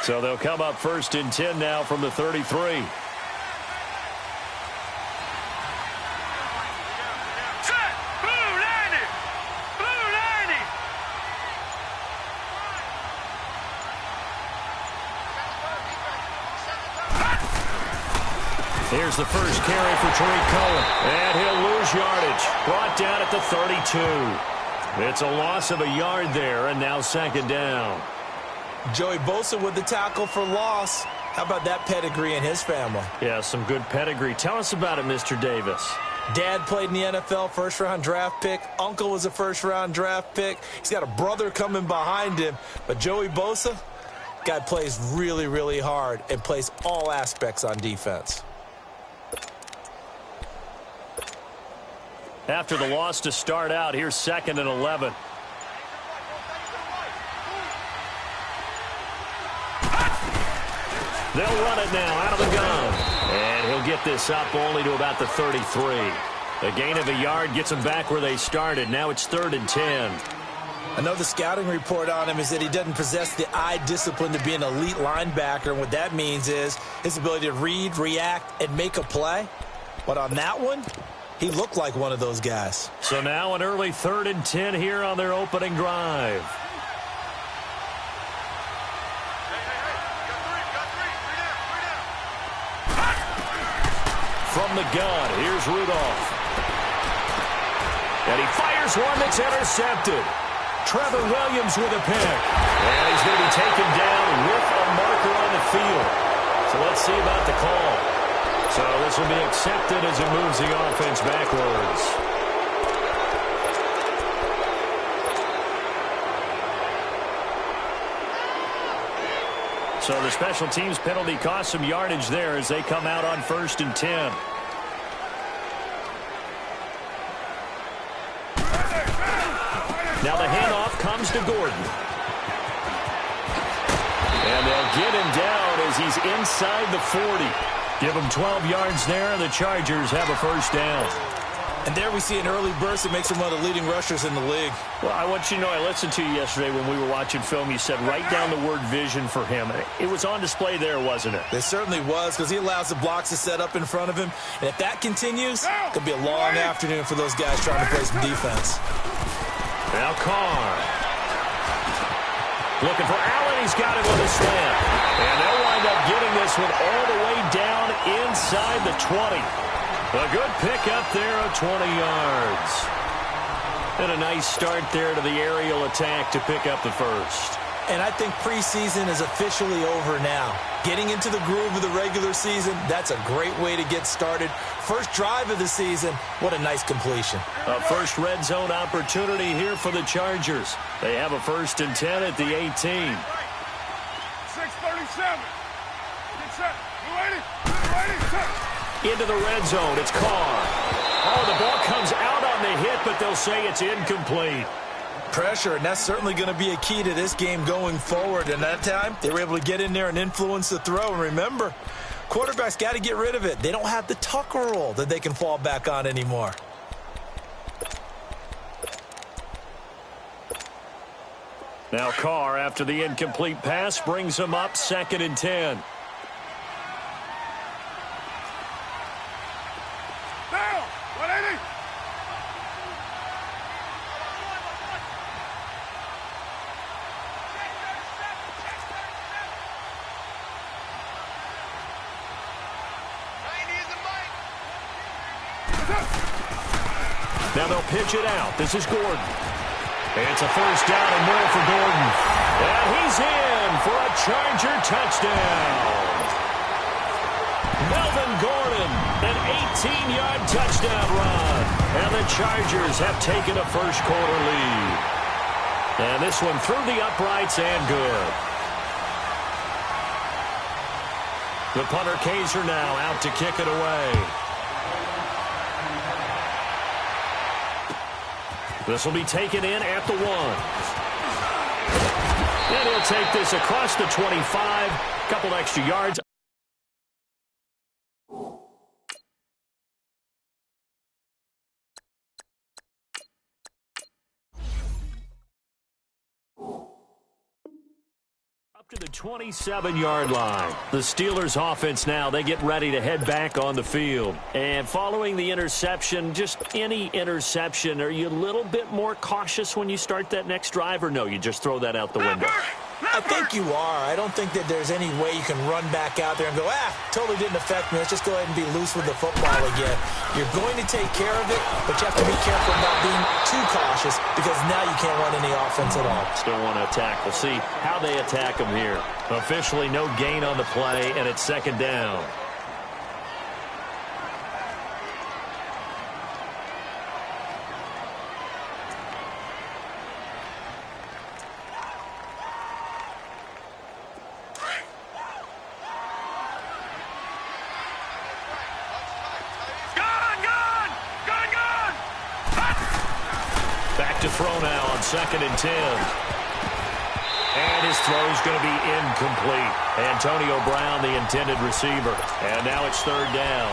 So they'll come up 1st and 10 now from the 33. Here's the first carry for Tariq Cohen. And he'll lose yardage. Brought down at the 32. It's a loss of a yard there, and now 2nd down. Joey Bosa with the tackle for loss. How about that pedigree in his family? Yeah, some good pedigree. Tell us about it, Mr. Davis. Dad played in the NFL, first-round draft pick. Uncle was a first-round draft pick. He's got a brother coming behind him. But Joey Bosa, guy plays really, really hard and plays all aspects on defense. After the loss to start out, here's 2nd and 11. They'll run it now out of the gun. And he'll get this up only to about the 33. A gain of a yard gets them back where they started. Now it's 3rd and 10. I know the scouting report on him is that he doesn't possess the eye discipline to be an elite linebacker. And what that means is his ability to read, react, and make a play. But on that one, he looked like one of those guys. So now an early 3rd and 10 here on their opening drive. From the gun, here's Rudolph. And he fires one that's intercepted. Trevor Williams with a pick. And he's going to be taken down with a marker on the field. So let's see about the call. So this will be accepted as it moves the offense backwards. So the special teams penalty cost some yardage there as they come out on 1st and 10. Now the handoff comes to Gordon. And they'll get him down as he's inside the 40. Give him 12 yards there, and the Chargers have a 1st down. And there we see an early burst that makes him one of the leading rushers in the league. Well, I want you to know, I listened to you yesterday when we were watching film. You said write down the word vision for him. It was on display there, wasn't it? It certainly was, because he allows the blocks to set up in front of him. And if that continues, it could be a long afternoon for those guys trying to play some defense. Now Carr. Looking for Allen. He's got it with a slant. And they'll wind up getting this one all the way down inside the 20. A good pickup there of 20 yards. And a nice start there to the aerial attack to pick up the 1st. And I think preseason is officially over now. Getting into the groove of the regular season, that's a great way to get started. First drive of the season, what a nice completion. A first red zone opportunity here for the Chargers. They have a 1st and 10 at the 18. 6:37. Get set. Ready? Set. Into the red zone. It's Carr. Oh, the ball comes out on the hit, but they'll say it's incomplete. Pressure, and that's certainly going to be a key to this game going forward. And that time, they were able to get in there and influence the throw. And remember, quarterbacks got to get rid of it. They don't have the Tucker rule that they can fall back on anymore. Now Carr, after the incomplete pass, brings him up 2nd and 10. Down. 180. Now they'll pitch it out. This is Gordon. It's a 1st down and more for Gordon. And he's in for a Charger touchdown. Melvin Gordon, an 18-yard touchdown run. And the Chargers have taken a first-quarter lead. And this one through the uprights and good. The punter Kaiser now out to kick it away. This will be taken in at the 1. And he'll take this across the 25. Couple extra yards. To the 27-yard line. The Steelers offense now, they get ready to head back on the field. And following the interception, just any interception, are you a little bit more cautious when you start that next drive, or no, you just throw that out the window? I think you are. I don't think that there's any way you can run back out there and go, totally didn't affect me. Let's just go ahead and be loose with the football again. You're going to take care of it, but you have to be careful about being too cautious because now you can't run any offense at all. Still want to attack. We'll see how they attack them here. Officially no gain on the play, and it's second down. Back to throw now on 2nd and 10. And his throw's going to be incomplete. Antonio Brown, the intended receiver. And now it's 3rd down.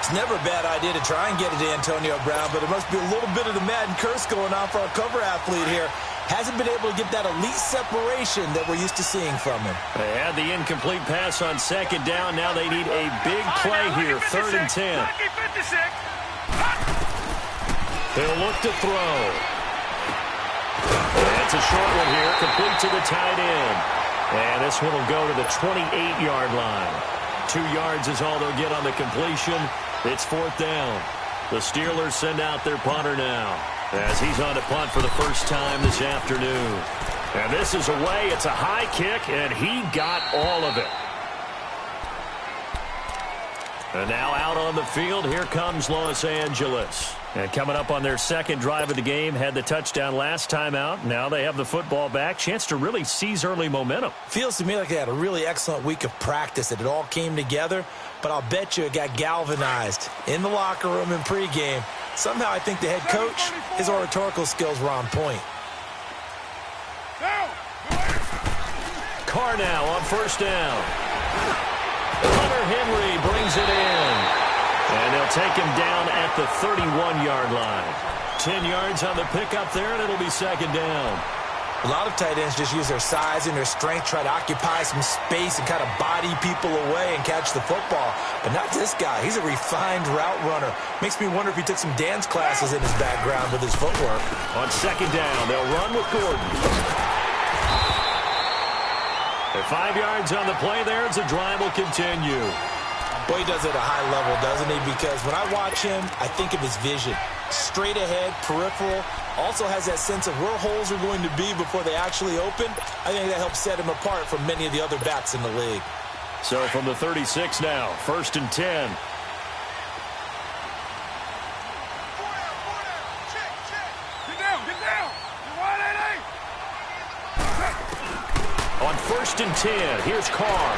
It's never a bad idea to try and get it to Antonio Brown, but it must be a little bit of the Madden curse going on for our cover athlete here. Hasn't been able to get that elite separation that we're used to seing from him. They had the incomplete pass on 2nd down. Now they need a big play here, 3rd and 10. They'll look to throw. That's a short one here, complete to the tight end. And this one will go to the 28-yard line. 2 yards is all they'll get on the completion. It's 4th down. The Steelers send out their punter now as he's on to punt for the first time this afternoon. And this is away. It's a high kick, and he got all of it. And now out on the field, here comes Los Angeles. And coming up on their 2nd drive of the game, had the touchdown last time out. Now they have the football back. Chance to really seize early momentum. Feels to me like they had a really excellent week of practice, that it all came together. But I'll bet you it got galvanized in the locker room in pregame. Somehow I think the head coach, his oratorical skills were on point. Carr now on 1st down. Hunter Henry brings it in. And they'll take him down at the 31-yard line. 10 yards on the pickup there, and it'll be 2nd down. A lot of tight ends just use their size and their strength, try to occupy some space and kind of body people away and catch the football. But not this guy. He's a refined route runner. Makes me wonder if he took some dance classes in his background with his footwork. On 2nd down, they'll run with Gordon. They're 5 yards on the play there as the drive will continue. Boy, he does it at a high level, doesn't he? Because when I watch him, I think of his vision. Straight ahead, peripheral. Also has that sense of where holes are going to be before they actually open. I think that helps set him apart from many of the other backs in the league. So from the 36 now, 1st and 10. Get down! You're wide, On 1st and 10, here's Carr.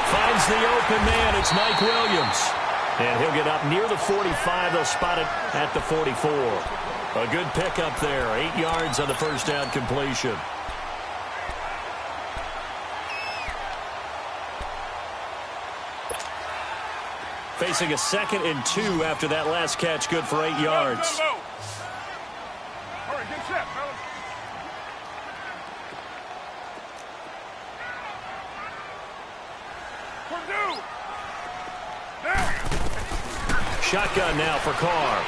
Finds the open man. It's Mike Williams. And he'll get up near the 45. They'll spot it at the 44. A good pickup there. 8 yards on the 1st down completion. Facing a 2nd and 2 after that last catch. Good for 8 yards. All right, get set, fellas. Shotgun now for Carr.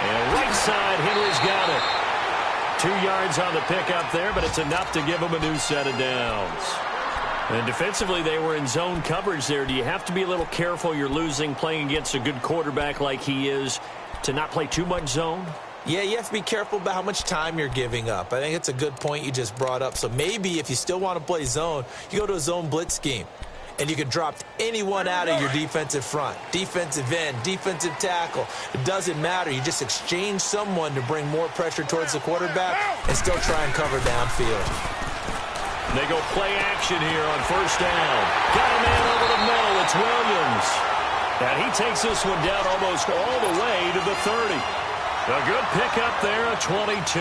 And right side, Henry's got it. 2 yards on the pickup there, but it's enough to give him a new set of downs. And defensively, they were in zone coverage there. Do you have to be a little careful? You're losing, playing against a good quarterback like he is, to not play too much zone? Yeah, you have to be careful about how much time you're giving up. I think it's a good point you just brought up. So maybe if you still want to play zone, you go to a zone blitz scheme. And you can drop anyone out of your defensive front, defensive end, defensive tackle. It doesn't matter. You just exchange someone to bring more pressure towards the quarterback and still try and cover downfield. They go play action here on 1st down. Got a man over the middle. It's Williams. And he takes this one down almost all the way to the 30. A good pickup there, a 22.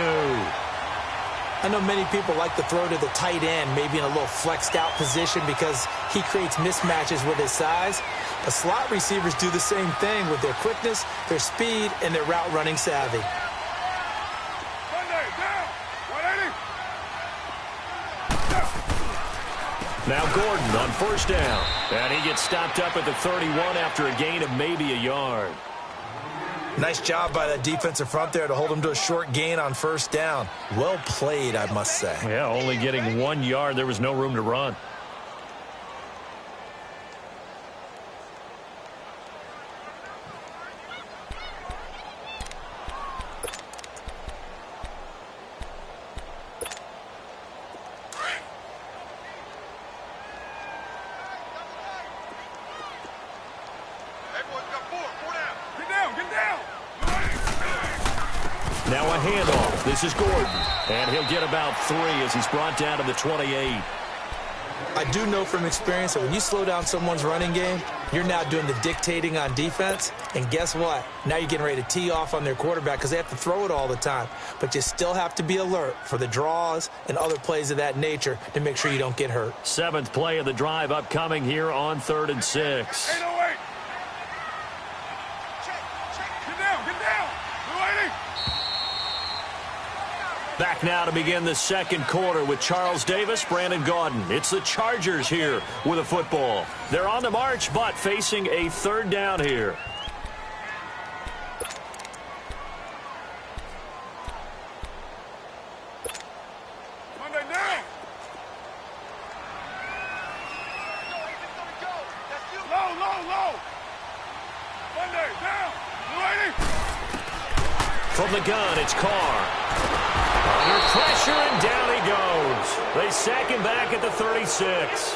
I know many people like to throw to the tight end, maybe in a little flexed out position because he creates mismatches with his size. But slot receivers do the same thing with their quickness, their speed, and their route running savvy. Sunday, down! 180! Now Gordon on first down. And he gets stopped up at the 31 after a gain of maybe a yard. Nice job by that defensive front there to hold him to a short gain on first down. Well played, I must say. Yeah, only getting 1 yard. There was no room to run. Now a handoff. This is Gordon. And he'll get about 3 as he's brought down to the 28. I do know from experience that when you slow down someone's running game, you're now doing the dictating on defense. And guess what? Now you're getting ready to tee off on their quarterback because they have to throw it all the time. But you still have to be alert for the draws and other plays of that nature to make sure you don't get hurt. 7th play of the drive upcoming here on 3rd and 6. 808. Get down, get down. 280. Back now to begin the second quarter with Charles Davis, Brandon Gaudin. It's the Chargers here with a football. They're on the march, but facing a 3rd down here. Monday down. Low. Monday down. 280. From the gun, it's Carr. Under pressure, and down he goes. They sack him back at the 36.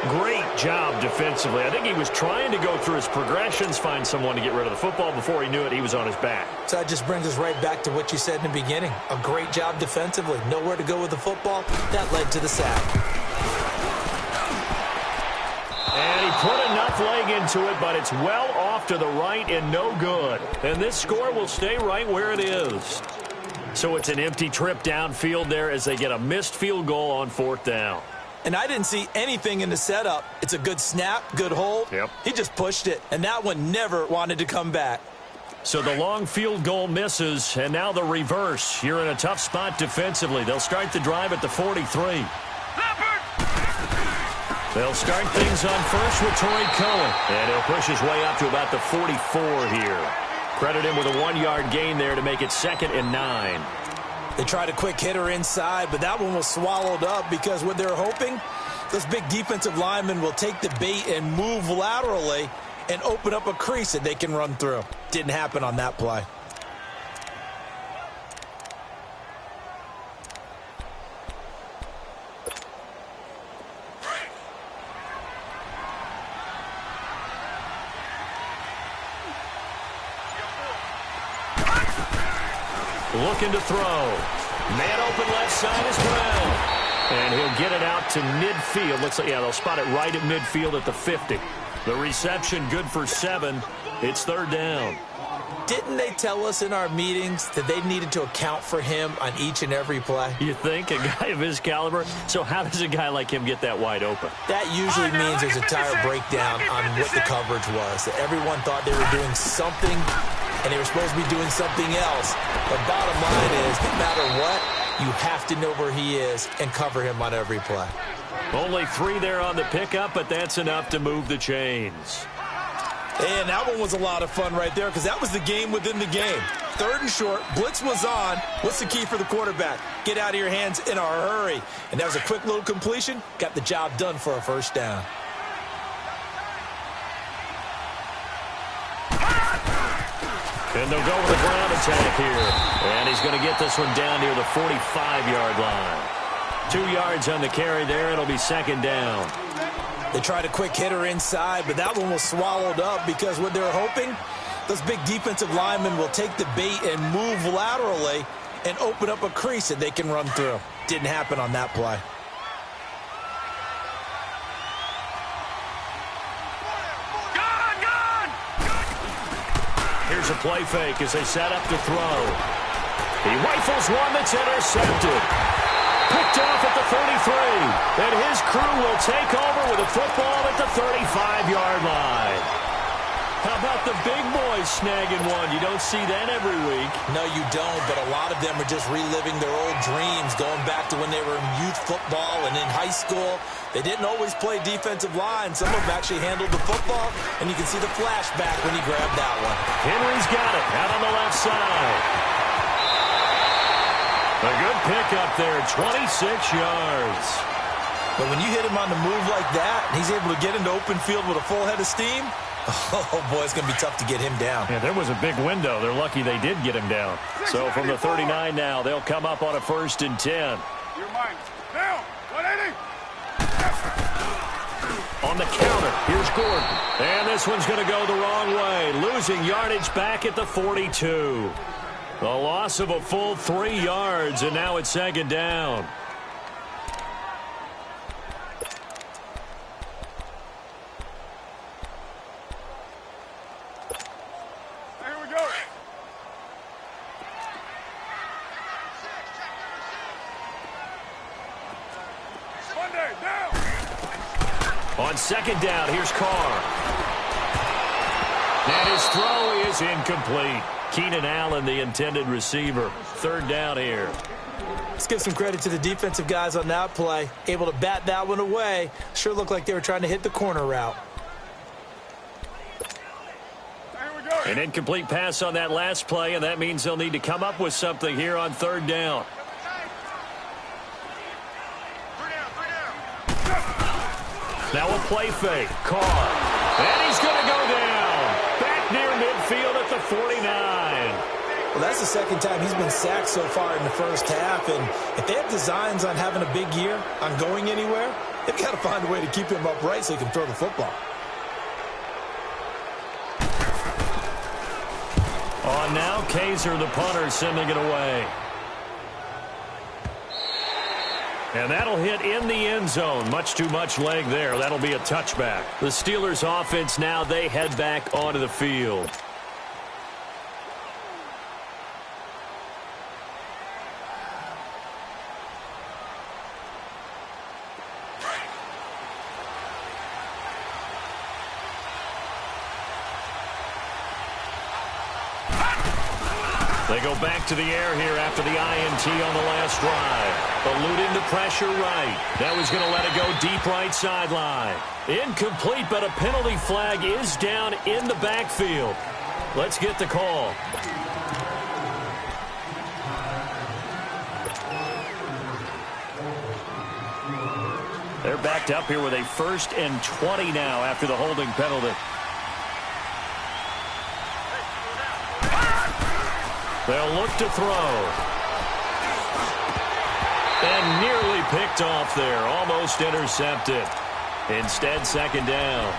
Great job defensively. I think he was trying to go through his progressions, find someone to get rid of the football. Before he knew it, he was on his back. So that just brings us right back to what you said in the beginning. A great job defensively. Nowhere to go with the football. That led to the sack. And he put enough leg into it, but it's well off to the right and no good. And this score will stay right where it is. So it's an empty trip downfield there as they get a missed field goal on 4th down. And I didn't see anything in the setup. It's a good snap, good hold. Yep. He just pushed it, and that one never wanted to come back. So the long field goal misses, and now the reverse. You're in a tough spot defensively. They'll start the drive at the 43. They'll start things on first with Torrey Cohen. And he'll push his way up to about the 44 here. Credit him with a 1-yard gain there to make it 2nd and 9. They tried a quick hitter inside, but that one was swallowed up because what they're hoping, those big defensive linemen will take the bait and move laterally and open up a crease that they can run through. Didn't happen on that play. Looking to throw. Man open left side is Brown. And he'll get it out to midfield. Looks like, yeah, they'll spot it right at midfield at the 50. The reception good for 7. It's 3rd down. Didn't they tell us in our meetings that they needed to account for him on each and every play? You think? A guy of his caliber? So how does a guy like him get that wide open? That usually means there's a tire breakdown on what the coverage was. That everyone thought they were doing something, and they were supposed to be doing something else. The bottom line is, no matter what, you have to know where he is and cover him on every play. Only 3 there on the pickup, but that's enough to move the chains. And that one was a lot of fun right there because that was the game within the game. 3rd and short, blitz was on. What's the key for the quarterback? Get out of your hands in a hurry. And that was a quick little completion. Got the job done for a 1st down. And they'll go with a ground attack here. And he's going to get this one down near the 45-yard line. 2 yards on the carry there. It'll be 2nd down. They tried a quick hitter inside, but that one was swallowed up because what they're hoping, those big defensive linemen will take the bait and move laterally and open up a crease that they can run through. Didn't happen on that play. Here's a play fake as they set up to throw. He rifles one that's intercepted. Picked off at the 33. And his crew will take over with a football at the 35-yard line. How about the big boys snagging one. You don't see that every week. No, you don't, but a lot of them are just reliving their old dreams, going back to when they were in youth football and in high school. They didn't always play defensive line. Some of them actually handled the football, and you can see the flashback when he grabbed that one. Henry's got it out on the left side. A good pickup there, 26 yards. But when you hit him on the move like that, and he's able to get into open field with a full head of steam, oh, boy, it's going to be tough to get him down. Yeah, there was a big window. They're lucky they did get him down. So from the 39 now, they'll come up on a 1st and 10. Your mind. Down. 180. On the counter, here's Gordon. And this one's going to go the wrong way, losing yardage back at the 42. The loss of a full 3 yards, and now it's 2nd down. Here we go. Monday, down. On 2nd down, here's Carr. And his throw is incomplete. Keenan Allen, the intended receiver. 3rd down here. Let's give some credit to the defensive guys on that play. Able to bat that one away. Sure looked like they were trying to hit the corner route. Here we go. An incomplete pass on that last play, and that means they'll need to come up with something here on 3rd down. Now a play fake. Carr. And he's going to go down. Back near midfield at the 49. Well, that's the 2nd time he's been sacked so far in the first half. And if they have designs on having a big year, on going anywhere, they've got to find a way to keep him upright so he can throw the football. On now, Kaiser, the punter, sending it away. And that'll hit in the end zone. Much too much leg there. That'll be a touchback. The Steelers offense now, they head back onto the field. They go back to the air here after the INT on the last drive. Eluding the pressure right. That was going to let it go deep right sideline. Incomplete, but a penalty flag is down in the backfield. Let's get the call. They're backed up here with a 1st and 20 now after the holding penalty. They'll look to throw. And nearly picked off there. Almost intercepted. Instead, 2nd down.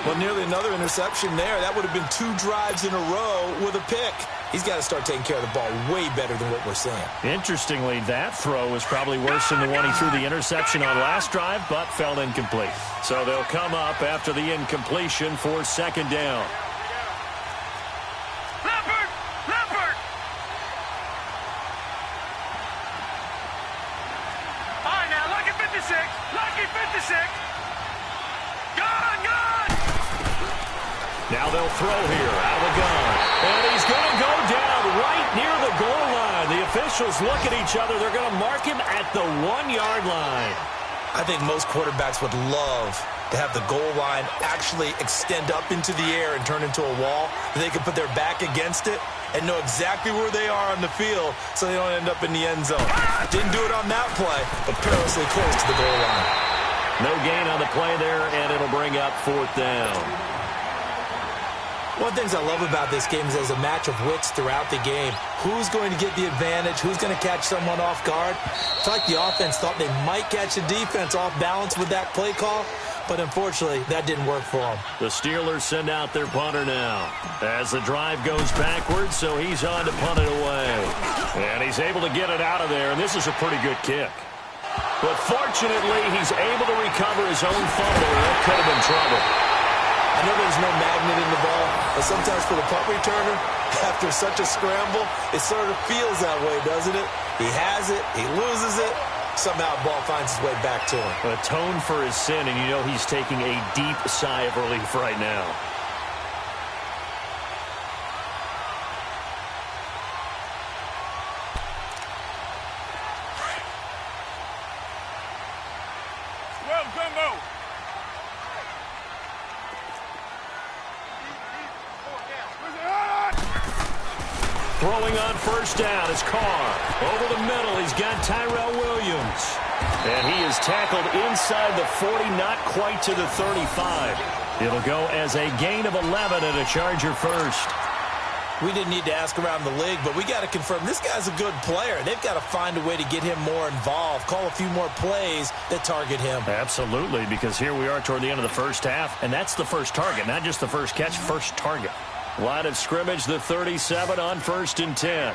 Well, nearly another interception there. That would have been 2 drives in a row with a pick. He's got to start taking care of the ball way better than what we're seeing. Interestingly, that throw was probably worse than the one he threw the interception on last drive, but fell incomplete. So they'll come up after the incompletion for 2nd down. Now they'll throw here out of the gun. And he's going to go down right near the goal line. The officials look at each other. They're going to mark him at the 1-yard line. I think most quarterbacks would love to have the goal line actually extend up into the air and turn into a wall. They can put their back against it and know exactly where they are on the field so they don't end up in the end zone. Didn't do it on that play, but perilously close to the goal line. No gain on the play there, and it'll bring up 4th down. One of the things I love about this game is there's a match of wits throughout the game. Who's going to get the advantage? Who's going to catch someone off guard? It's like the offense thought they might catch the defense off balance with that play call, but unfortunately, that didn't work for them. The Steelers send out their punter now as the drive goes backwards, so he's on to punt it away. And he's able to get it out of there, and this is a pretty good kick. But fortunately, he's able to recover his own fumble, or it could have been trouble. I know there's no magnet in the ball, but sometimes for the punt returner, after such a scramble, it sort of feels that way, doesn't it? He has it, he loses it, somehow the ball finds its way back to him. Atone for his sin, and you know he's taking a deep sigh of relief right now. Throwing on first down is Carr. Over the middle, he's got Tyrell Williams. And he is tackled inside the 40, not quite to the 35. It'll go as a gain of 11 and a Charger first. We didn't need to ask around the league, but we got to confirm this guy's a good player. They've got to find a way to get him more involved, call a few more plays that target him. Absolutely, because here we are toward the end of the first half, and that's the first target, not just the first catch, first target. Line of scrimmage, the 37 on 1st and 10.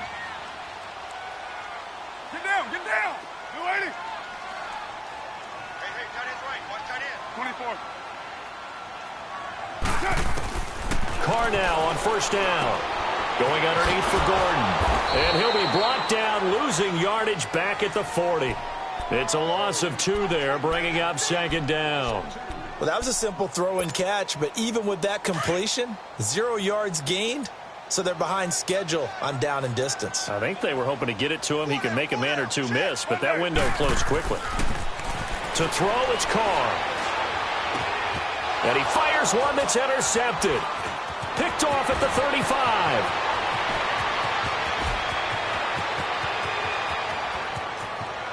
Get down, get down. 280. Hey, tight end's right. One tight end. 24. Carr now on first down. Going underneath for Gordon. And he'll be brought down, losing yardage back at the 40. It's a loss of 2 there, bringing up 2nd down. Well, that was a simple throw and catch, but even with that completion, 0 yards gained, so they're behind schedule on down and distance. I think they were hoping to get it to him. He could make a man or two miss, but that window closed quickly. To throw, it's Carr. And he fires one that's intercepted. Picked off at the 35.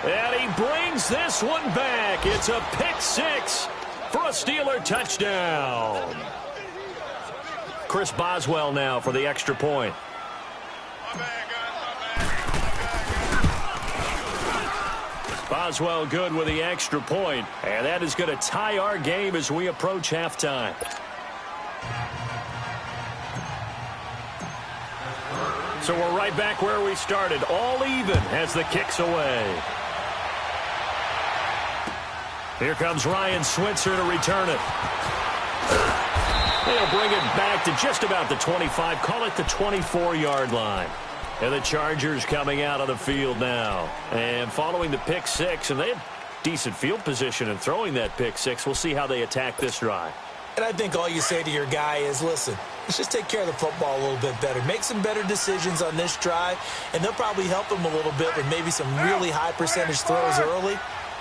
And he brings this one back. It's a pick 6 for a Steeler touchdown. Chris Boswell now for the extra point. Boswell good with the extra point, and that is going to tie our game as we approach halftime. So we're right back where we started, all even as the kick's away. Here comes Ryan Switzer to return it. They'll bring it back to just about the 25, call it the 24-yard line. And the Chargers coming out of the field now. And following the pick 6, and they have decent field position in throwing that pick 6. We'll see how they attack this drive. And I think all you say to your guy is, listen, let's just take care of the football a little bit better. Make some better decisions on this drive, and they'll probably help him a little bit with maybe some really high percentage throws early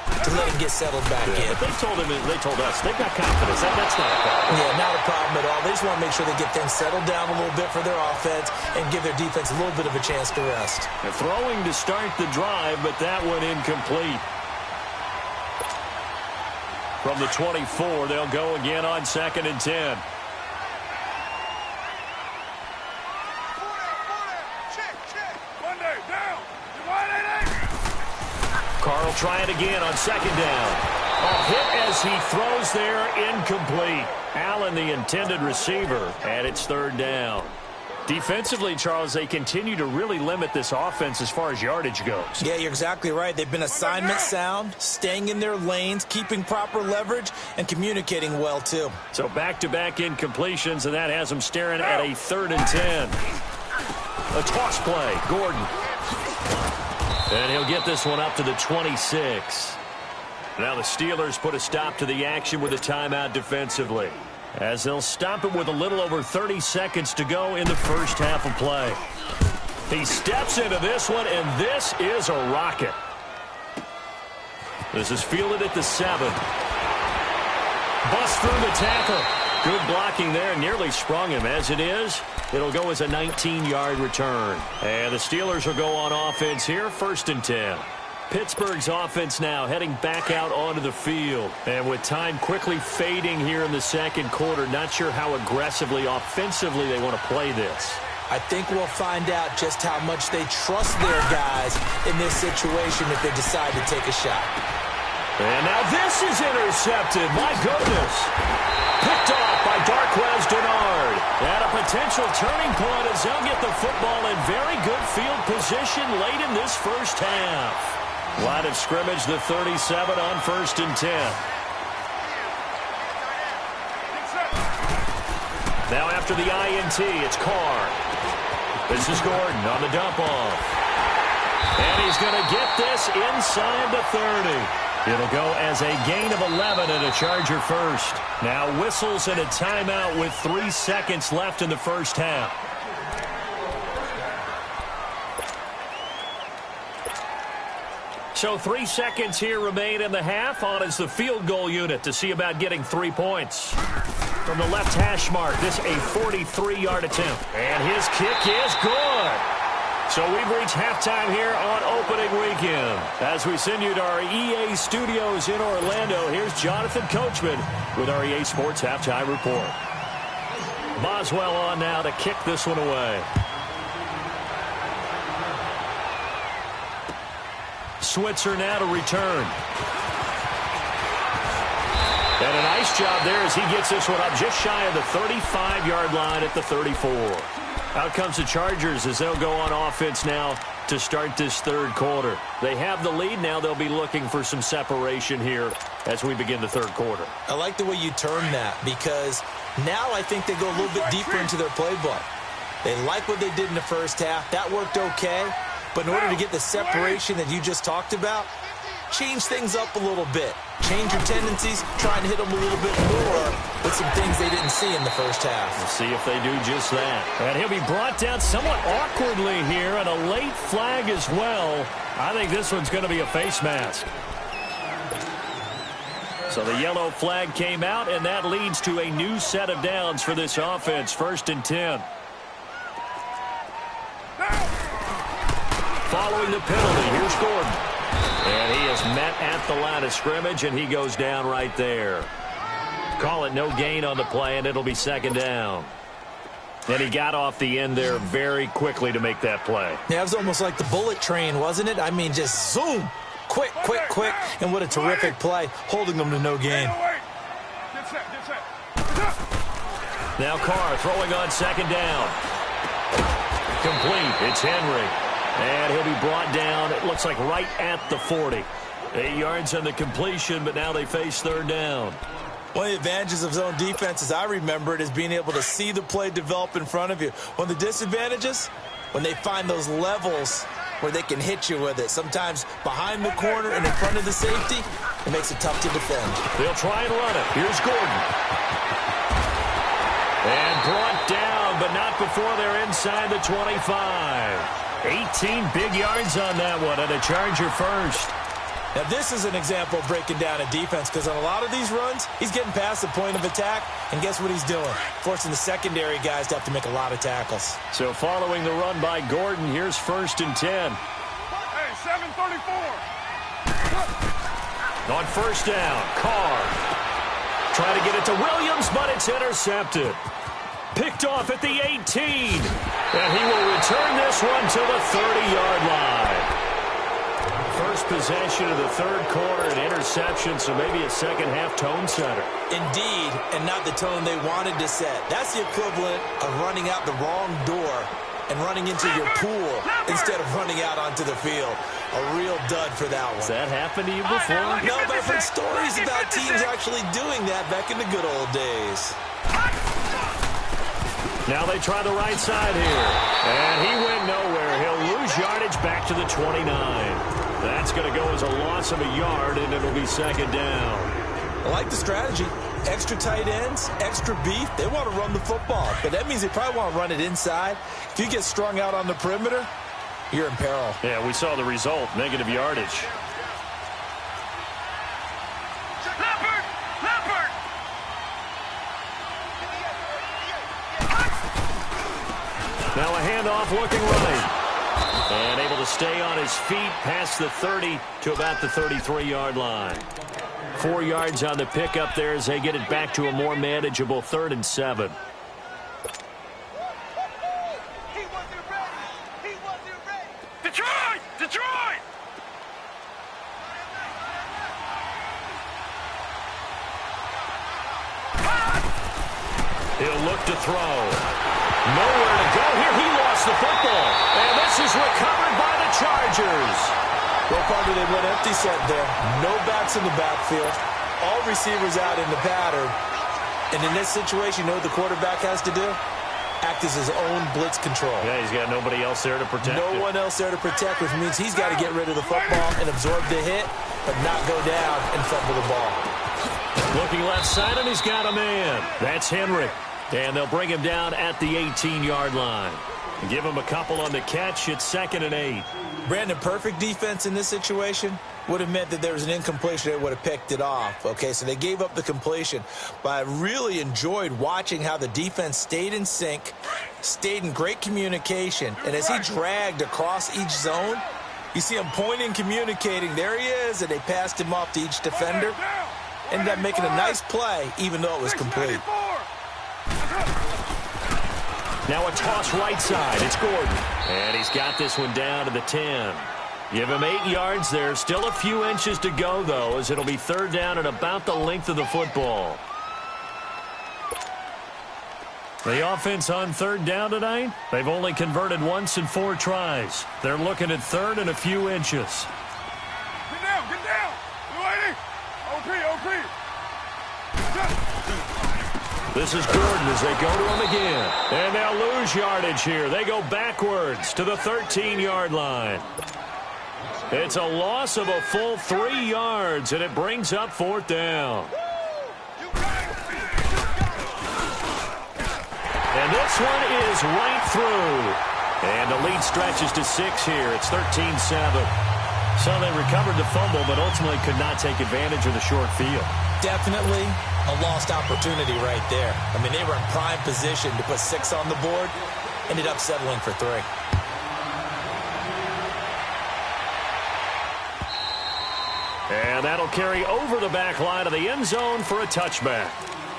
to let him get settled back in. But they told us, they've got confidence. That's not a problem. Yeah, not a problem at all. They just want to make sure they get things settled down a little bit for their offense and give their defense a little bit of a chance to rest. They're throwing to start the drive, but that one incomplete. From the 24, they'll go again on 2nd and 10. Carr will try it again on 2nd down. A hit as he throws there, incomplete. Allen, the intended receiver, and it's 3rd down. Defensively, Charles, they continue to really limit this offense as far as yardage goes. Yeah, you're exactly right. They've been assignment sound, staying in their lanes, keeping proper leverage, and communicating well, too. So back-to-back incompletions, and that has them staring at a 3rd and 10. A toss play, Gordon. And he'll get this one up to the 26. Now the Steelers put a stop to the action with a timeout defensively, as they'll stop it with a little over 30 seconds to go in the first half of play. He steps into this one, and this is a rocket. This is fielded at the 7. Bust through the tackle. Good blocking there, nearly sprung him. As it is, it'll go as a 19-yard return. And the Steelers will go on offense here, 1st and 10. Pittsburgh's offense now heading back out onto the field. And with time quickly fading here in the 2nd quarter, not sure how aggressively, offensively they want to play this. I think we'll find out just how much they trust their guys in this situation if they decide to take a shot. And now this is intercepted. My goodness. Picked off by Darquez Dennard. And a potential turning point as they'll get the football in very good field position late in this first half. Line of scrimmage, the 37 on 1st and 10. Now after the INT, it's Carr. This is Gordon on the dump off. And he's going to get this inside the 30. It'll go as a gain of 11 and a Charger first. Now whistles and a timeout with 3 seconds left in the first half. So 3 seconds here remain in the half. On is the field goal unit to see about getting 3 points. From the left hash mark, this a 43-yard attempt. And his kick is good. So we've reached halftime here on opening weekend. As we send you to our EA studios in Orlando, here's Jonathan Coachman with our EA Sports Halftime Report. Boswell on now to kick this one away. Switzer now to return. And a nice job there as he gets this one up just shy of the 35-yard line at the 34. Out comes the Chargers as they'll go on offense now to start this third quarter. They have the lead. Now they'll be looking for some separation here as we begin the third quarter. I like the way you term that because now I think they go a little bit deeper into their playbook. They like what they did in the first half. That worked okay. But in order to get the separation that you just talked about, change things up a little bit. Change your tendencies, try and hit them a little bit more with some things they didn't see in the first half. We'll see if they do just that. And he'll be brought down somewhat awkwardly here, and a late flag as well. I think this one's going to be a face mask. So the yellow flag came out, and that leads to a new set of downs for this offense. 1st and 10. Following the penalty, here's Gordon. And he is met at the line of scrimmage, and he goes down right there. Call it no gain on the play, and it'll be 2nd down. And he got off the end there very quickly to make that play. Yeah, it was almost like the bullet train, wasn't it? I mean, just zoom. Quick, quick, quick. And what a terrific play, holding them to no gain. Now Carr throwing on 2nd down. Complete. It's Henry. And he'll be brought down, it looks like right at the 40. 8 yards on the completion, but now they face 3rd down. One of the advantages of zone defense, as I remember it, is being able to see the play develop in front of you. One of the disadvantages, when they find those levels where they can hit you with it. Sometimes behind the corner and in front of the safety, it makes it tough to defend. They'll try and run it. Here's Gordon. And brought down, but not before they're inside the 25. 18 big yards on that one, and a Charger first. Now, this is an example of breaking down a defense because on a lot of these runs, he's getting past the point of attack, and guess what he's doing? Forcing the secondary guys to have to make a lot of tackles. So following the run by Gordon, here's 1st and 10. Hey, 734. On 1st down, Carr. Trying to get it to Williams, but it's intercepted. Picked off at the 18. And he will return this one to the 30-yard line. First possession of the third quarter, an interception, so maybe a second-half tone setter. Indeed, and not the tone they wanted to set. That's the equivalent of running out the wrong door and running into your pool instead of running out onto the field. A real dud for that one. Has that happened to you before? No, but I've heard stories about teams actually doing that back in the good old days. Now they try the right side here. And he went nowhere. He'll lose yardage back to the 29. That's going to go as a loss of a yard, and it'll be 2nd down. I like the strategy. Extra tight ends, extra beef. They want to run the football, but that means they probably want to run it inside. If you get strung out on the perimeter, you're in peril. Yeah, we saw the result, negative yardage. Now a handoff looking right. And able to stay on his feet past the 30 to about the 33-yard line. 4 yards on the pickup there as they get it back to a more manageable 3rd and 7. Detroit! Detroit! He'll look to throw. Nowhere to go here. He lost the football. And this is recovered by the Chargers. Well, probably they went empty set there. No backs in the backfield. All receivers out in the pattern. And in this situation, you know what the quarterback has to do? Act as his own blitz control. Yeah, he's got nobody else there to protect him. No one else there to protect, which means he's got to get rid of the football and absorb the hit, but not go down and fumble the ball. Looking left side, and he's got a man. That's Henry. And they'll bring him down at the 18-yard line. Give him a couple on the catch. It's 2nd and 8. Brandon, perfect defense in this situation would have meant that there was an incompletion. They would have picked it off. Okay, so they gave up the completion. But I really enjoyed watching how the defense stayed in sync, stayed in great communication, and as he dragged across each zone, you see him pointing, communicating. There he is, and they passed him off to each defender. Ended up making a nice play, even though it was complete. Now a toss right side. It's Gordon. And he's got this one down to the 10. Give him 8 yards there. Still a few inches to go, though, as it'll be third down and about the length of the football. The offense on third down tonight, they've only converted once in 4 tries. They're looking at third and a few inches. Get down, get down. Blue 80. OP. This is Gordon as they go to him again. And they'll lose yardage here. They go backwards to the 13-yard line. It's a loss of a full 3 yards, and it brings up fourth down. And this one is right through. And the lead stretches to 6 here. It's 13-7. So they recovered the fumble, but ultimately could not take advantage of the short field. Definitely a lost opportunity right there. I mean, they were in prime position to put 6 on the board. Ended up settling for 3. And that'll carry over the back line of the end zone for a touchback.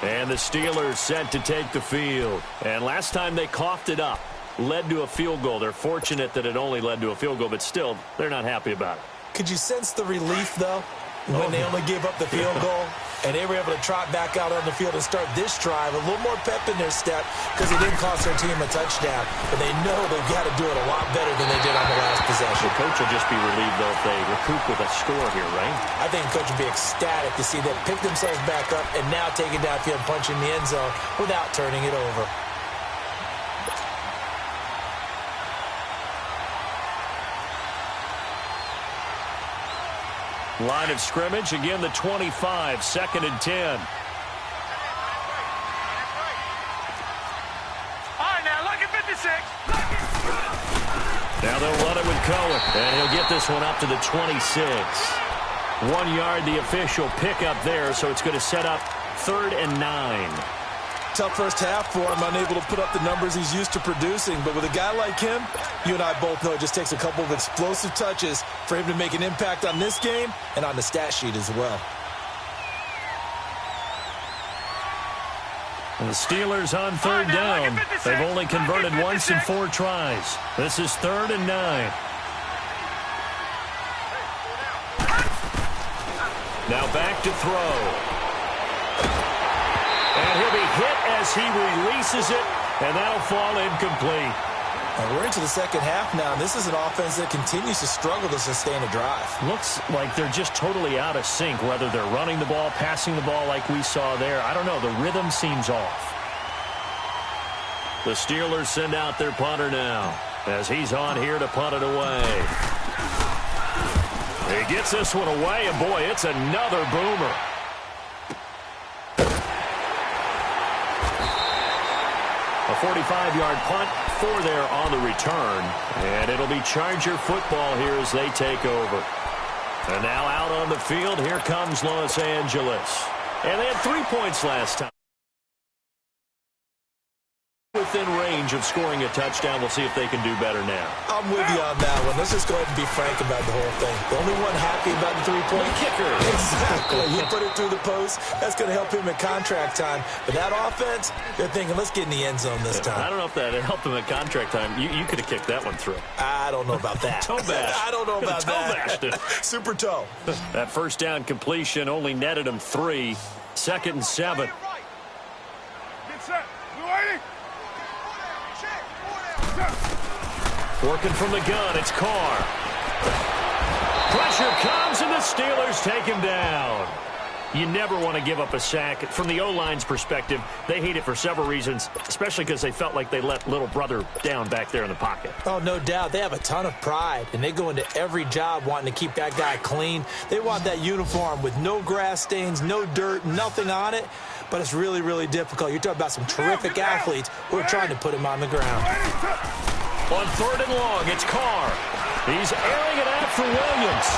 And the Steelers set to take the field. And last time they coughed it up, led to a field goal. They're fortunate that it only led to a field goal, but still, they're not happy about it. Could you sense the relief, though, when they only gave up the field goal? And they were able to trot back out on the field and start this drive. A little more pep in their step because they didn't cost their team a touchdown. But they know they've got to do it a lot better than they did on the last possession. The coach will just be relieved, though, if they recoup with a score here, right? I think the coach will be ecstatic to see them pick themselves back up and now take it downfield and punch in the end zone without turning it over. Line of scrimmage, again the 25, 2nd and 10. All right, now look at 56. Now they'll run it with Cohen, and he'll get this one up to the 26. 1 yard, the official pickup there, so it's going to set up 3rd and 9. Tough first half for him, unable to put up the numbers he's used to producing. But with a guy like him, you and I both know it just takes a couple of explosive touches for him to make an impact on this game and on the stat sheet as well. The Steelers on third down. They've only converted once in 4 tries. This is 3rd and 9. Now back to throw. And he'll be hit as he releases it, and that'll fall incomplete. And we're into the second half now, and this is an offense that continues to struggle to sustain a drive. Looks like they're just totally out of sync, whether they're running the ball, passing the ball like we saw there. I don't know. The rhythm seems off. The Steelers send out their punter now as he's on here to punt it away. He gets this one away, and boy, it's another boomer. A 45-yard punt, 4 there on the return. And it'll be Charger football here as they take over. And now out on the field, here comes Los Angeles. And they had 3 points last time. Within range of scoring a touchdown. We'll see if they can do better now. I'm with you on that one. Let's just go ahead and be frank about the whole thing. The only one happy about the 3-point kicker. Exactly. You put it through the post. That's going to help him at contract time. But that offense, they're thinking, let's get in the end zone this time. I don't know if that helped him at contract time. You could have kicked that one through. I don't know about that. Toe bash. I don't know about that. Toe bashed. Super toe. That first down completion only netted him 3. 2nd and 7. Get set. Blue 80. Working from the gun, it's Carr. Pressure comes, and the Steelers take him down. You never want to give up a sack. From the O-line's perspective, they hate it for several reasons, especially because they felt like they let little brother down back there in the pocket. Oh, no doubt. They have a ton of pride, and they go into every job wanting to keep that guy clean. They want that uniform with no grass stains, no dirt, nothing on it. But it's really, really difficult. You're talking about some terrific athletes who are trying to put him on the ground. On 3rd and long, it's Carr. He's airing it out for Williams.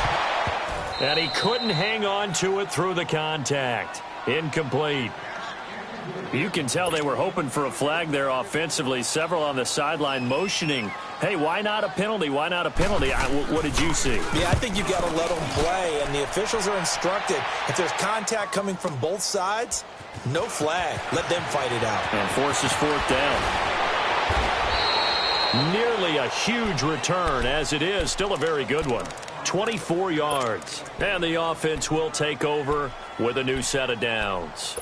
And he couldn't hang on to it through the contact. Incomplete. You can tell they were hoping for a flag there offensively. Several on the sideline motioning, hey, why not a penalty? Why not a penalty? What did you see? Yeah, I think you've got to let them play, and the officials are instructed. If there's contact coming from both sides, no flag. Let them fight it out. And forces fourth down. Nearly a huge return, as it is. Still a very good one. 24 yards. And the offense will take over with a new set of downs.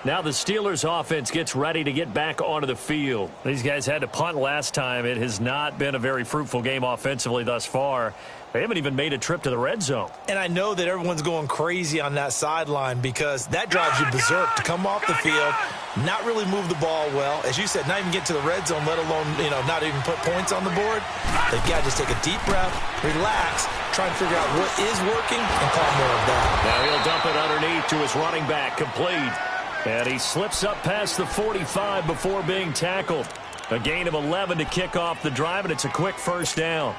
Now the Steelers offense gets ready to get back onto the field. These guys had to punt last time. It has not been a very fruitful game offensively thus far. They haven't even made a trip to the red zone. And I know that everyone's going crazy on that sideline because that drives you berserk to come off the field, not really move the ball well. As you said, not even get to the red zone, let alone, not even put points on the board. They've got to just take a deep breath, relax, try and figure out what is working and call more of that. Now he'll dump it underneath to his running back, complete. And he slips up past the 45 before being tackled. A gain of 11 to kick off the drive, and it's a quick first down.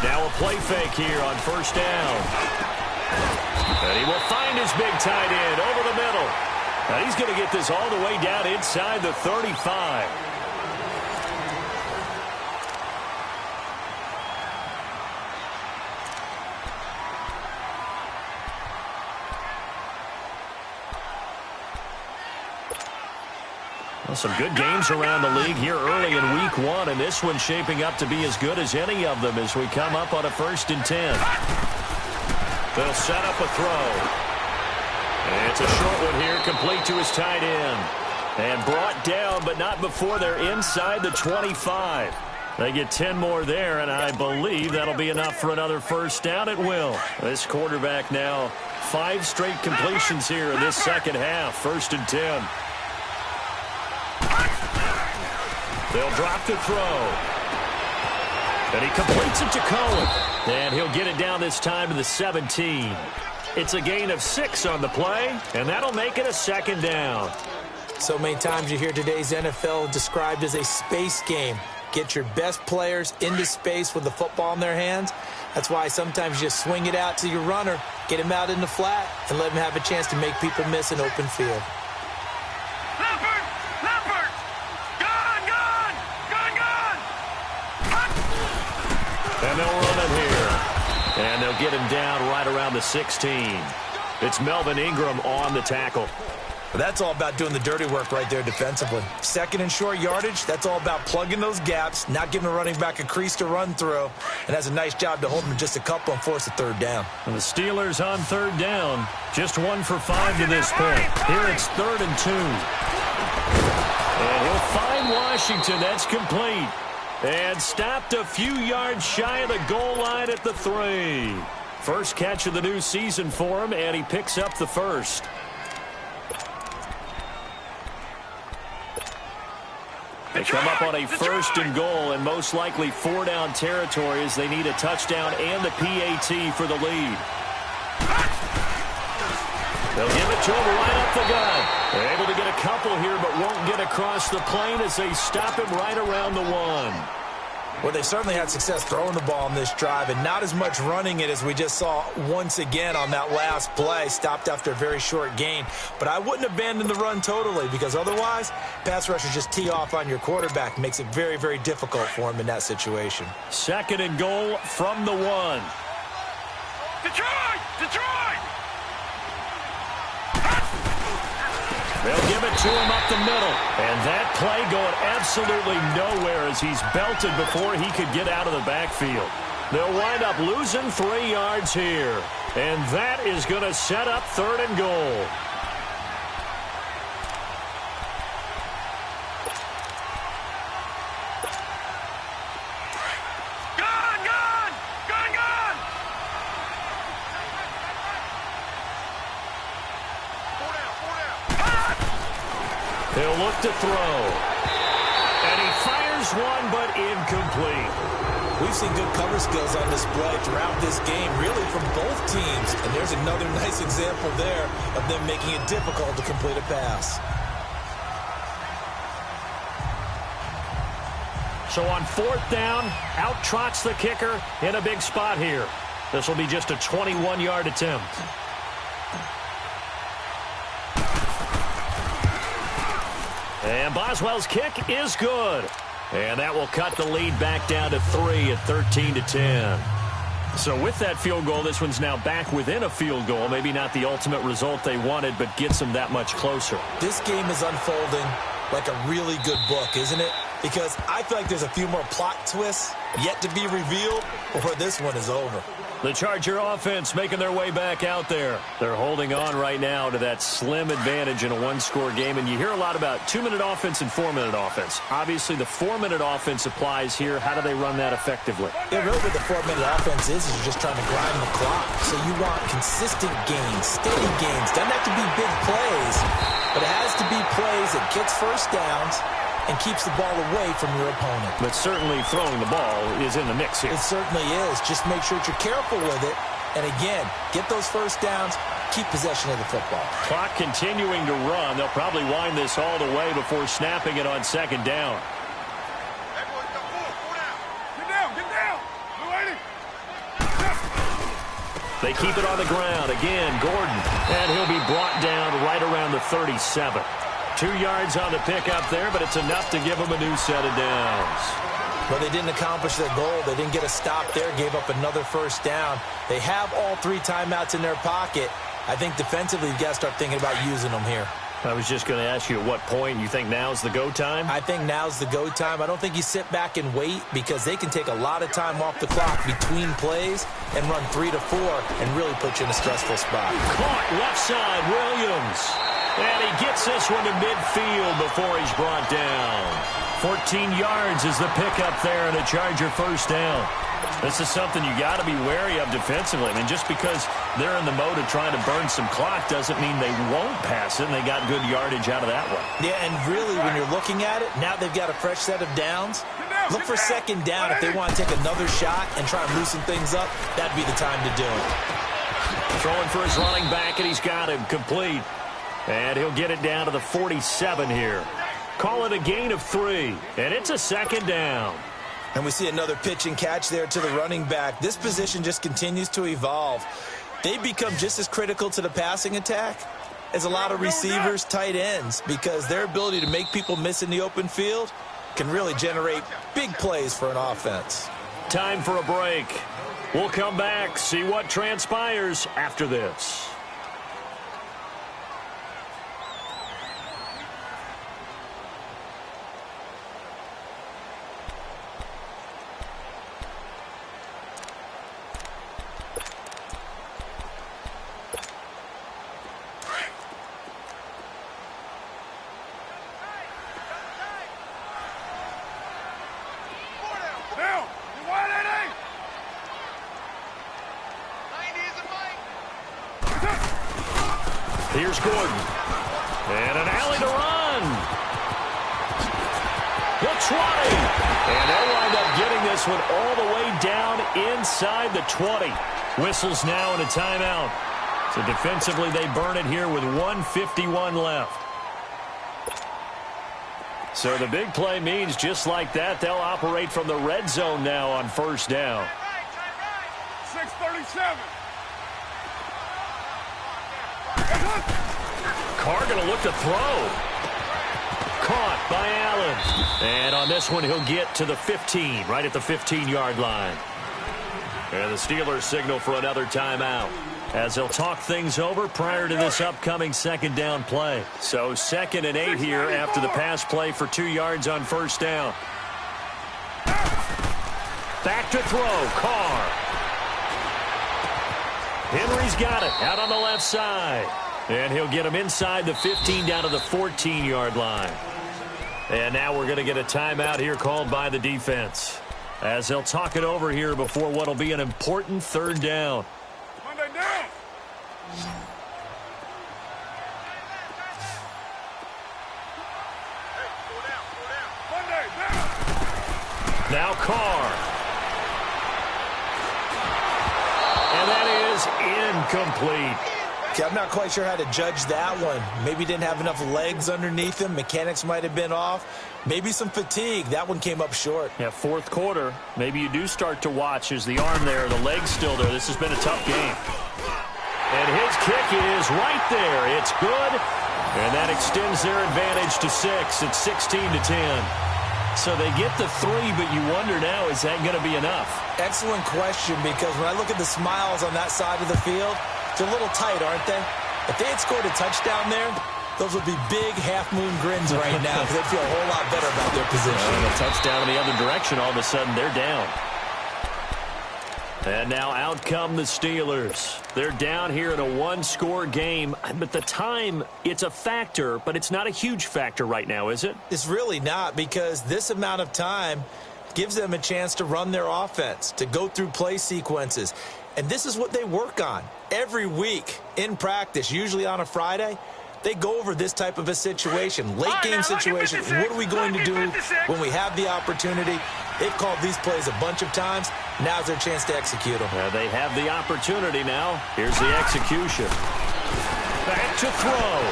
Now a play fake here on first down. And he will find his big tight end over the middle. Now he's going to get this all the way down inside the 35. Well, some good games around the league here early in week one, and this one's shaping up to be as good as any of them as we come up on a 1st and 10. They'll set up a throw. And it's a short one here, complete to his tight end. And brought down, but not before they're inside the 25. They get 10 more there, and I believe that'll be enough for another first down. It will. This quarterback now 5 straight completions here in this second half. 1st and 10. They'll drop the throw. And he completes it to Cohen. And he'll get it down this time to the 17. It's a gain of 6 on the play, and that'll make it a 2nd down. So many times you hear today's NFL described as a space game. Get your best players into space with the football in their hands. That's why sometimes you just swing it out to your runner, get him out in the flat, and let him have a chance to make people miss an open field. And they'll run it here. And they'll get him down right around the 16. It's Melvin Ingram on the tackle. That's all about doing the dirty work right there defensively. 2nd and short yardage, that's all about plugging those gaps, not giving a running back a crease to run through, and has a nice job to hold him just a couple and force a 3rd down. And the Steelers on 3rd down, just 1 for 5 to this point. Here it's 3rd and 2. And he'll find Washington. That's complete. And stopped a few yards shy of the goal line at the 3. First catch of the new season for him, and he picks up the 1st. They come up on a 1st and goal, and most likely 4-down territory as they need a touchdown and the PAT for the lead. They'll give it to him right up the gut. They're able to get a couple here, but won't get across the plane as they stop him right around the 1. Well, they certainly had success throwing the ball on this drive, and not as much running it as we just saw once again on that last play. Stopped after a very short gain. But I wouldn't abandon the run totally, because otherwise, pass rushers just tee off on your quarterback. Makes it very, very difficult for him in that situation. 2nd and goal from the 1. Detroit! Detroit! They'll give it to him up the middle. And that play going absolutely nowhere as he's belted before he could get out of the backfield. They'll wind up losing 3 yards here. And that is going to set up 3rd and goal. He'll look to throw. And he fires one, but incomplete. We've seen good cover skills on display throughout this game, really from both teams. And there's another nice example there of them making it difficult to complete a pass. So on 4th down, out trots the kicker in a big spot here. This will be just a 21-yard attempt. And Boswell's kick is good. And that will cut the lead back down to 3 at 13-10. So with that field goal, this one's now back within a field goal. Maybe not the ultimate result they wanted, but gets them that much closer. This game is unfolding like a really good book, isn't it? Because I feel like there's a few more plot twists yet to be revealed before this one is over. The Charger offense making their way back out there. They're holding on right now to that slim advantage in a one-score game. And you hear a lot about 2-minute offense and 4-minute offense. Obviously, the 4-minute offense applies here. How do they run that effectively? Yeah, really what the 4-minute offense is you're just trying to grind the clock. So you want consistent gains, steady gains. Doesn't have to be big plays, but it has to be plays that gets first downs and keeps the ball away from your opponent. But certainly throwing the ball is in the mix here. It certainly is. Just make sure that you're careful with it. And again, get those first downs, keep possession of the football. Clock continuing to run. They'll probably wind this all the way before snapping it on 2nd down. Get down, get down. Blue 80. They keep it on the ground. Again, Gordon. And he'll be brought down right around the 37. 2 yards on the pickup there, but it's enough to give them a new set of downs. Well, they didn't accomplish their goal. They didn't get a stop there, gave up another first down. They have all 3 timeouts in their pocket. I think defensively, you've got to start thinking about using them here. I was just going to ask you at what point you think now's the go time? I think now's the go time. I don't think you sit back and wait because they can take a lot of time off the clock between plays and run 3 to 4 and really put you in a stressful spot. Caught left side, Williams. And he gets this one to midfield before he's brought down. 14 yards is the pickup there and a Charger first down. This is something you got to be wary of defensively. I mean, just because they're in the mode of trying to burn some clock doesn't mean they won't pass it, and they got good yardage out of that one. Yeah, and really, when you're looking at it, now they've got a fresh set of downs. Look for 2nd down if they want to take another shot and try and loosen things up. That'd be the time to do it. Throwing for his running back, and he's got him complete. And he'll get it down to the 47 here. Call it a gain of 3, and it's a 2nd down. And we see another pitch and catch there to the running back. This position just continues to evolve. They become just as critical to the passing attack as a lot of receivers, tight ends, because their ability to make people miss in the open field can really generate big plays for an offense. Time for a break. We'll come back, see what transpires after this. Here's Gordon. And an alley to run. The 20. And they'll wind up getting this one all the way down inside the 20. Whistles now and a timeout. So defensively, they burn it here with 1:51 left. So the big play means just like that, they'll operate from the red zone now on first down. 6:37. Carr going to look to throw. Caught by Allen. And on this one, he'll get to the 15, right at the 15-yard line. And the Steelers signal for another timeout as they'll talk things over prior to this upcoming 2nd down play. So 2nd and 8 here after the pass play for 2 yards on first down. Back to throw. Carr. Henry's got it out on the left side. And he'll get him inside the 15 down to the 14-yard line. And now we're going to get a timeout here called by the defense as they'll talk it over here before what will be an important 3rd down. Monday down. Monday down. Now Carr. And that is incomplete. Yeah, I'm not quite sure how to judge that one. Maybe didn't have enough legs underneath him. Mechanics might have been off. Maybe some fatigue. That one came up short. Yeah, fourth quarter. Maybe you do start to watch as the arm there, the leg's still there. This has been a tough game. And his kick is right there. It's good. And that extends their advantage to 6. It's 16-10. So they get the 3, but you wonder now, is that going to be enough? Excellent question, because when I look at the smiles on that side of the field, they're a little tight, aren't they? If they had scored a touchdown there, those would be big half-moon grins right now because they'd feel a whole lot better about their position. And a touchdown in the other direction, all of a sudden they're down. And now out come the Steelers. They're down here in a one-score game. But the time, it's a factor, but it's not a huge factor right now, is it? It's really not, because this amount of time gives them a chance to run their offense, to go through play sequences. And this is what they work on every week in practice, usually on a Friday. They go over this type of a situation, late-game situation. What are we going to do when we have the opportunity? They've called these plays a bunch of times. Now's their chance to execute them. They have the opportunity now. Here's the execution. Back to throw.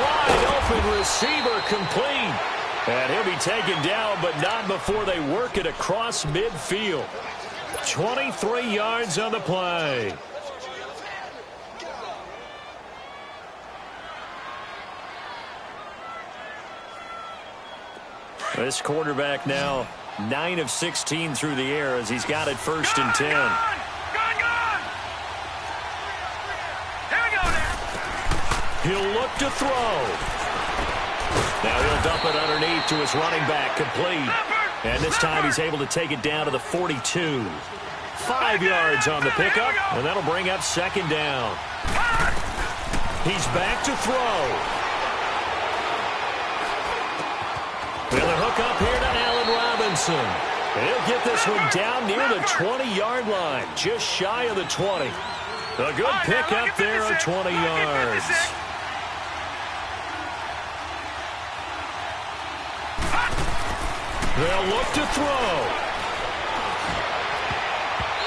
Wide open receiver complete. And he'll be taken down, but not before they work it across midfield. 23 yards on the play. This quarterback now 9 of 16 through the air as he's got it 1st and 10. Gone. Here we go there. He'll look to throw. Now he'll dump it underneath to his running back, complete. And this time he's able to take it down to the 42. 5 yards on the pickup, and that'll bring up 2nd down. He's back to throw. And the hook up here to Allen Robinson. He'll get this one down near the 20-yard line, just shy of the 20. A good pick up there of 20 yards. They'll look to throw.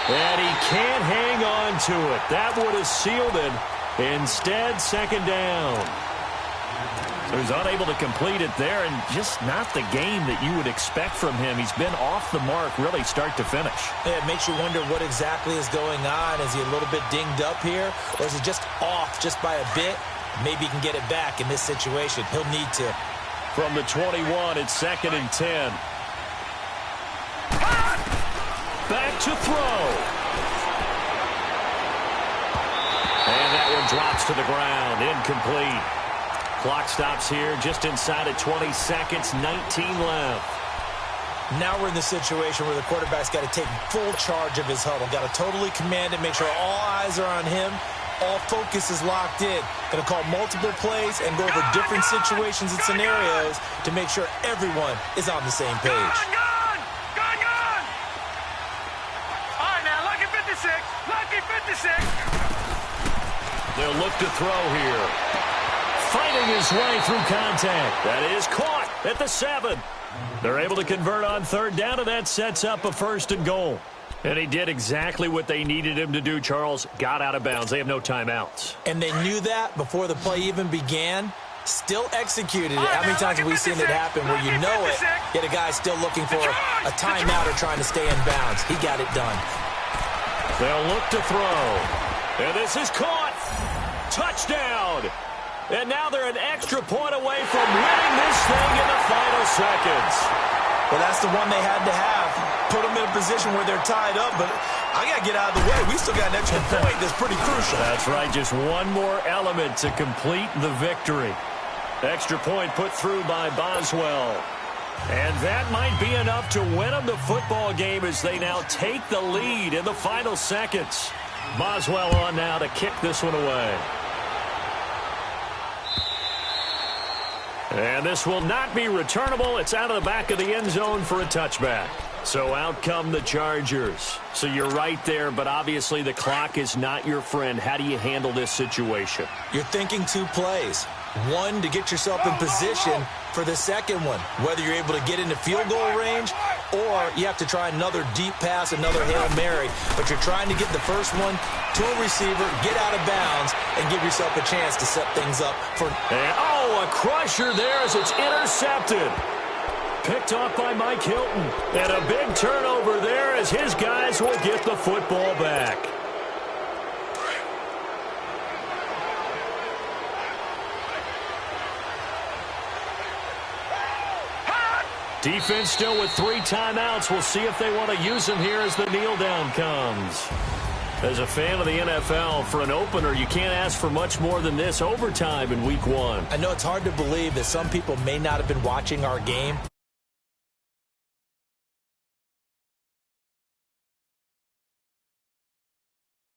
And he can't hang on to it. That would have sealed it. Instead, 2nd down. So he's unable to complete it there, and just not the game that you would expect from him. He's been off the mark really start to finish. Yeah, it makes you wonder what exactly is going on. Is he a little bit dinged up here, or is it just off just by a bit? Maybe he can get it back in this situation. He'll need to. From the 21, it's 2nd and 10. Back to throw. And that one drops to the ground. Incomplete. Clock stops here just inside of 20 seconds. 19 left. Now we're in the situation where the quarterback's got to take full charge of his huddle. Got to totally command it, make sure all eyes are on him. All focus is locked in. Going to call multiple plays and go over different situations and scenarios to make sure everyone is on the same page. Gone. All right, now, lucky 56. Lucky 56. They'll look to throw here. Fighting his way through contact. That is caught at the 7. They're able to convert on 3rd down, and that sets up a 1st and goal. And he did exactly what they needed him to do, Charles. Got out of bounds. They have no timeouts. And they knew that before the play even began. Still executed it. How many times have we seen it happen where you know it, yet a guy's still looking for a timeout or trying to stay in bounds? He got it done. They'll look to throw. And this is caught. Touchdown. And now they're an extra point away from winning this thing in the final seconds. Well, that's the one they had to have. Put them in a position where they're tied up, but I got to get out of the way. We still got an extra point that's pretty crucial. That's right, just one more element to complete the victory. Extra point put through by Boswell. And that might be enough to win them the football game as they now take the lead in the final seconds. Boswell on now to kick this one away. And this will not be returnable. It's out of the back of the end zone for a touchback. So out come the Chargers. So you're right there, but obviously the clock is not your friend. How do you handle this situation? You're thinking 2 plays. One, to get yourself in position for the second one. Whether you're able to get into field goal range or you have to try another deep pass, another Hail Mary. But you're trying to get the first one to a receiver, get out of bounds, and give yourself a chance to set things up for... And, oh, a crusher there as it's intercepted. Picked off by Mike Hilton. And a big turnover there as his guys will get the football back. Defense still with 3 timeouts. We'll see if they want to use them here as the kneel down comes. As a fan of the NFL, for an opener, you can't ask for much more than this overtime in Week 1. I know it's hard to believe that some people may not have been watching our game.